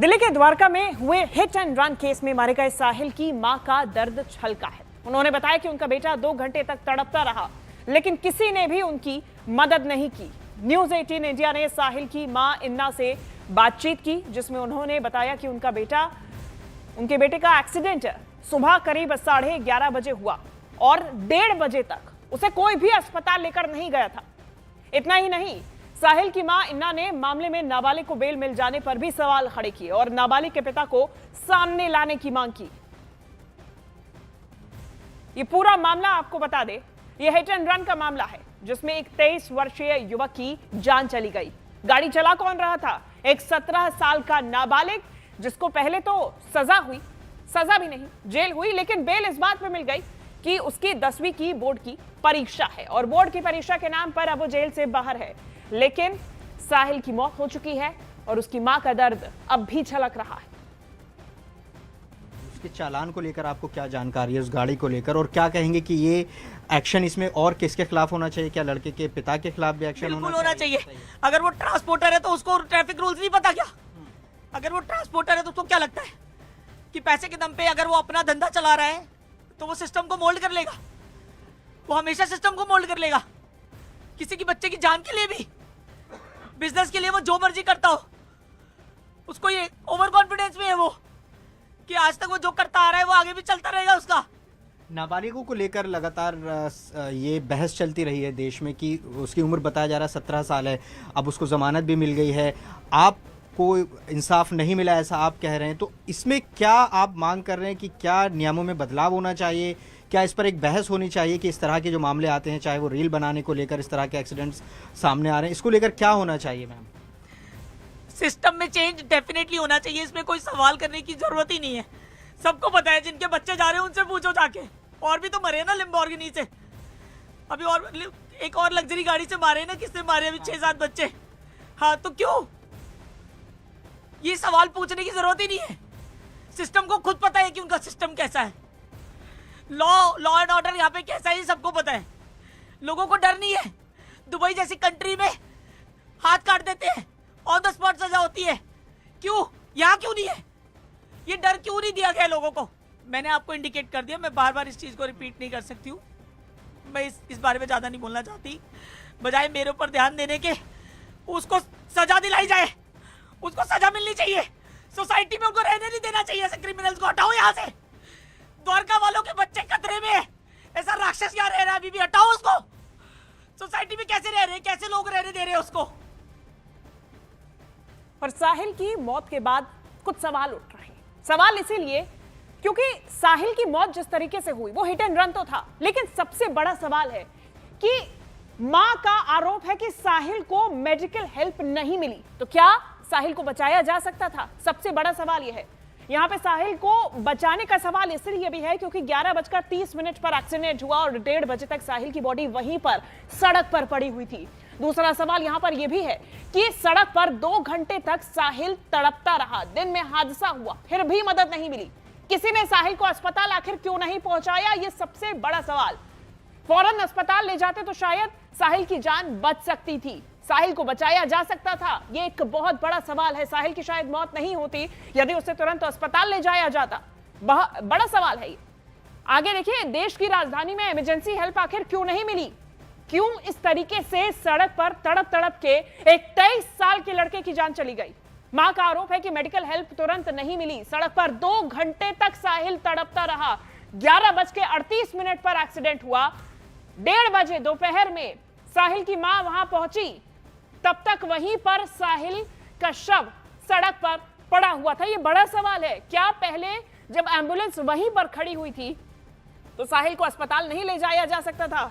दिल्ली के द्वारका में हुए हिट एंड रन केस में मारे गए साहिल की मां का दर्द छलका है। उन्होंने बताया कि उनका बेटा 2 घंटे तक तड़पता रहा, लेकिन किसी ने भी उनकी मदद नहीं की। न्यूज 18 इंडिया ने साहिल की मां इन्ना से बातचीत की, जिसमें उन्होंने बताया कि उनके बेटे का एक्सीडेंट सुबह करीब 11:30 बजे हुआ और 1:30 बजे तक उसे कोई भी अस्पताल लेकर नहीं गया था। इतना ही नहीं, साहिल की मां इन्ना ने मामले में नाबालिग को बेल मिल जाने पर भी सवाल खड़े किए और नाबालिग के पिता को सामने लाने की मांग की। ये पूरा मामला आपको बता दे, ये हिट एंड रन का मामला है जिसमें एक 23 वर्षीय युवक की जान चली गई। गाड़ी चला कौन रहा था? एक 17 साल का नाबालिग, जिसको पहले तो सजा भी नहीं, जेल हुई, लेकिन बेल इस बात पे मिल गई कि उसकी 10वीं की बोर्ड की परीक्षा है और बोर्ड की परीक्षा के नाम पर अब वो जेल से बाहर है। लेकिन साहिल की मौत हो चुकी है और उसकी मां का दर्द अब भी छलक रहा है। उसके चालान को लेकर आपको क्या जानकारी है, उस गाड़ी को लेकर, और क्या कहेंगे कि ये एक्शन इसमें और किसके खिलाफ होना चाहिए? क्या लड़के के पिता के खिलाफ भी एक्शन होना चाहिए? अगर वो ट्रांसपोर्टर है तो उसको ट्रैफिक रूल्स नहीं पता क्या? अगर वो ट्रांसपोर्टर है तो उसको क्या लगता है कि पैसे के दम पे अगर वो अपना धंधा चला रहा है तो वो सिस्टम को मोल्ड कर लेगा? वो हमेशा सिस्टम को मोल्ड कर लेगा। किसी की बच्चे की जान के लिए भी, बिजनेस के लिए वो जो मर्जी करता हो। उसको ये ओवर कॉन्फिडेंस में है वो कि आज तक वो जो करता आ रहा है वो आगे भी चलता रहेगा उसका। नाबालिगों को लेकर लगातार ये बहस चलती रही है देश में कि उसकी उम्र बताया जा रहा है 17 साल है, अब उसको जमानत भी मिल गई है, आपको इंसाफ नहीं मिला ऐसा आप कह रहे हैं। तो इसमें क्या आप मांग कर रहे हैं कि क्या नियमों में बदलाव होना चाहिए? क्या इस पर एक बहस होनी चाहिए कि इस तरह के जो मामले आते हैं, चाहे वो रील बनाने को लेकर इस तरह के एक्सीडेंट्स सामने आ रहे हैं, इसको लेकर क्या होना चाहिए? मैम, सिस्टम में चेंज डेफिनेटली होना चाहिए, इसमें कोई सवाल करने की जरूरत ही नहीं है। सबको पता है, जिनके बच्चे जा रहे हैं उनसे पूछो जाके। और भी तो मरे ना लैम्बोर्गिनी से, अभी और एक और लग्जरी गाड़ी से मारे ना, किससे मारे अभी 6-7 बच्चे। हाँ, तो क्यों ये सवाल पूछने की जरूरत ही नहीं है। सिस्टम को खुद पता है कि उनका सिस्टम कैसा है, लॉ एंड ऑर्डर यहाँ पे कैसा है, ये सबको पता है। लोगों को डर नहीं है। दुबई जैसी कंट्री में हाथ काट देते हैं, ऑन द स्पॉट सजा होती है। क्यों यहाँ क्यों नहीं है? ये डर क्यों नहीं दिया गया लोगों को? मैंने आपको इंडिकेट कर दिया, मैं बार बार इस चीज को रिपीट नहीं कर सकती हूँ। मैं इस बारे में ज्यादा नहीं बोलना चाहती। बजाय मेरे ऊपर ध्यान देने के उसको सजा दिलाई जाए, उसको सजा मिलनी चाहिए। सोसाइटी में उनको रहने नहीं देना चाहिए। ऐसे क्रिमिनल्स को हटाओ यहाँ से। द्वारका वालों के बच्चे खतरे में है, ऐसा राक्षस यहाँ रह रहा है, अभी भी हटाओ उसको। सोसाइटी में कैसे रह रहे हैं, कैसे लोग रहने दे रहे हैं उसको? और साहिल की मौत के बाद कुछ सवाल उठ रहे हैं। सवाल इसीलिए क्योंकि साहिल की मौत जिस तरीके से हुई वो हिट एंड रन तो था, लेकिन सबसे बड़ा सवाल है कि मां का आरोप है कि साहिल को मेडिकल हेल्प नहीं मिली। तो क्या साहिल को बचाया जा सकता था? सबसे बड़ा सवाल यह है। यहां पे साहिल को बचाने का सवाल इसलिए भी है क्योंकि 11:30 पर एक्सीडेंट हुआ और 1:30 बजे तक साहिल की बॉडी वहीं पर सड़क पर पड़ी हुई थी। दूसरा सवाल यहां पर यह भी है कि सड़क पर 2 घंटे तक साहिल तड़पता रहा। दिन में हादसा हुआ, फिर भी मदद नहीं मिली। किसी ने साहिल को अस्पताल आखिर क्यों नहीं पहुंचाया? यह सबसे बड़ा सवाल। फौरन अस्पताल ले जाते तो शायद साहिल की जान बच सकती थी, साहिल को बचाया जा सकता था। यह एक बहुत बड़ा सवाल है। साहिल की शायद मौत नहीं होती यदि उसे तुरंत अस्पताल ले जाया जाता। बड़ा सवाल है ये। आगे देखिए, देश की राजधानी में इमरजेंसी हेल्प आखिर क्यों नहीं मिली? क्यों इस तरीके से सड़क पर तड़प के एक 23 साल के लड़के की जान चली गई? मां का आरोप है कि मेडिकल हेल्प तुरंत नहीं मिली। सड़क पर 2 घंटे तक साहिल तड़पता रहा। 11:38 पर एक्सीडेंट हुआ। 1:30 बजे दोपहर में साहिल की मां वहां पहुंची, तब तक वहीं पर साहिल का शव सड़क पर पड़ा हुआ था। यह बड़ा सवाल है। क्या पहले जब एम्बुलेंस वहीं पर खड़ी हुई थी तो साहिल को अस्पताल नहीं ले जाया जा सकता था?